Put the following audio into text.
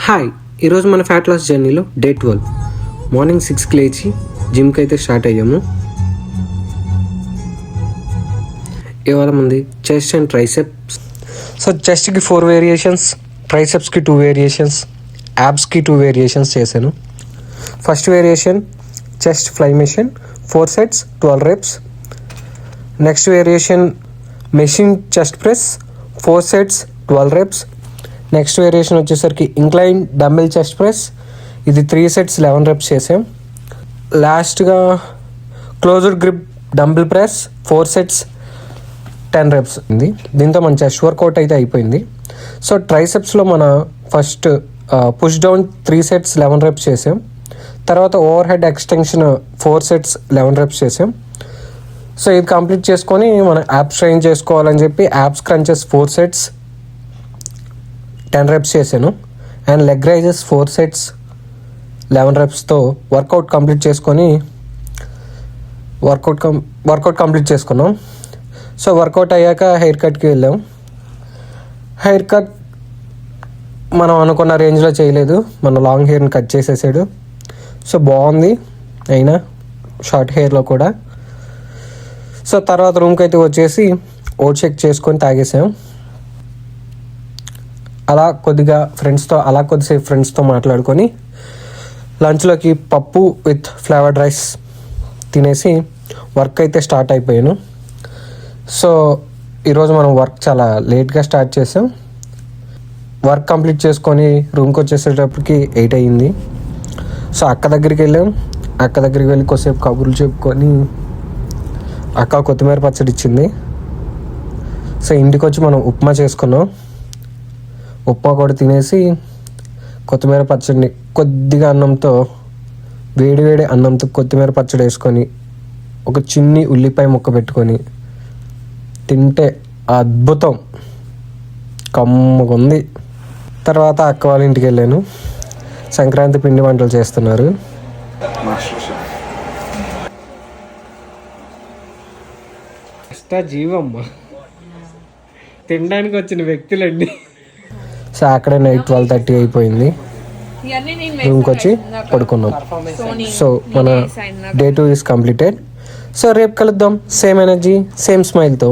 Hi, ఈరోజు మన fat loss జర్నీలో డే 12. మార్నింగ్ 6కి లేచి జిమ్కి అయితే స్టార్ట్ అయ్యాము. ఇవాళ మంది చెస్ట్ అండ్ ట్రైసెప్స్. సో చెస్ట్కి 4 వేరియేషన్స్, ట్రైసెప్స్కి 2 వేరియేషన్స్, యాబ్స్కి 2 వేరియేషన్స్ చేశాను. First variation chest fly machine 4 sets 12 reps. Next variation machine chest press 4 sets 12 reps. Next variation వచ్చేసరికి ఇంక్లైన్ డంబెల్ చెస్ట్ ప్రెస్, ఇది 3 sets 11 reps చేసాం. లాస్ట్గా closed grip dumbbell press 4 sets 10 reps ఉంది. దీంతో మన చెస్ట్ వర్కౌట్ అయితే అయిపోయింది. సో ట్రైసెప్స్లో మన first push down 3 sets 11 reps చేసాం. తర్వాత overhead extension 4 sets 11 reps చేసాం. సో ఇది కంప్లీట్ చేసుకొని మనం యాప్స్ ట్రైన్ చేసుకోవాలని చెప్పి యాప్స్ క్రంచెస్ 4 sets 10 reps చేశాను. అండ్ లెగ్ రైజెస్ 4 sets 11 repsతో వర్కౌట్ కంప్లీట్ చేసుకొని వర్కౌట్ కంప్లీట్ చేసుకున్నాం. సో వర్కౌట్ అయ్యాక హెయిర్ కట్కి వెళ్ళాం. హెయిర్ కట్ మనం అనుకున్న రేంజ్లో చేయలేదు, మన లాంగ్ హెయిర్ని కట్ చేసేసాడు. సో బాగుంది అయినా షార్ట్ హెయిర్లో కూడా. సో తర్వాత రూమ్కి అయితే వచ్చేసి ఓట్ షేక్ చేసుకొని తాగేసాం. కొద్దిసేపు ఫ్రెండ్స్తో మాట్లాడుకొని లంచ్లోకి పప్పు విత్ ఫ్లేవర్డ్ రైస్ తినేసి వర్క్ అయితే స్టార్ట్ అయిపోయాను. సో ఈరోజు మనం వర్క్ చాలా లేట్గా స్టార్ట్ చేసాం. వర్క్ కంప్లీట్ చేసుకొని రూమ్కి వచ్చేసేటప్పటికి 8 అయ్యింది. సో అక్క దగ్గరికి వెళ్ళాం. అక్క దగ్గరికి వెళ్ళి కొద్దిసేపు కబుర్లు చెప్పుకొని అక్క కొత్తిమీర పచ్చడి ఇచ్చింది. సో ఇంటికి వచ్చి మనం ఉప్మా చేసుకున్నాం. ఉప్మా కూడా తినేసి కొత్తిమీర పచ్చడిని కొద్దిగా వేడి అన్నంతో కొత్తిమీర పచ్చడి వేసుకొని ఒక చిన్ని ఉల్లిపాయ ముక్క పెట్టుకొని తింటే అద్భుతం, కమ్మగా ఉంది. తర్వాత అక్క వాళ్ళ ఇంటికి వెళ్ళాను. సంక్రాంతి పిండి వంటలు చేస్తున్నారు. జీవమ్మ తినడానికి వచ్చిన వ్యక్తులండి. సో అక్కడే నైట్ 12:30 అయిపోయింది. రూమ్కి వచ్చి పడుకున్నాం. సో మన డే 2 ఈజ్ కంప్లీటెడ్. సో రేపు కలుద్దాం సేమ్ ఎనర్జీ సేమ్ స్మైల్తో.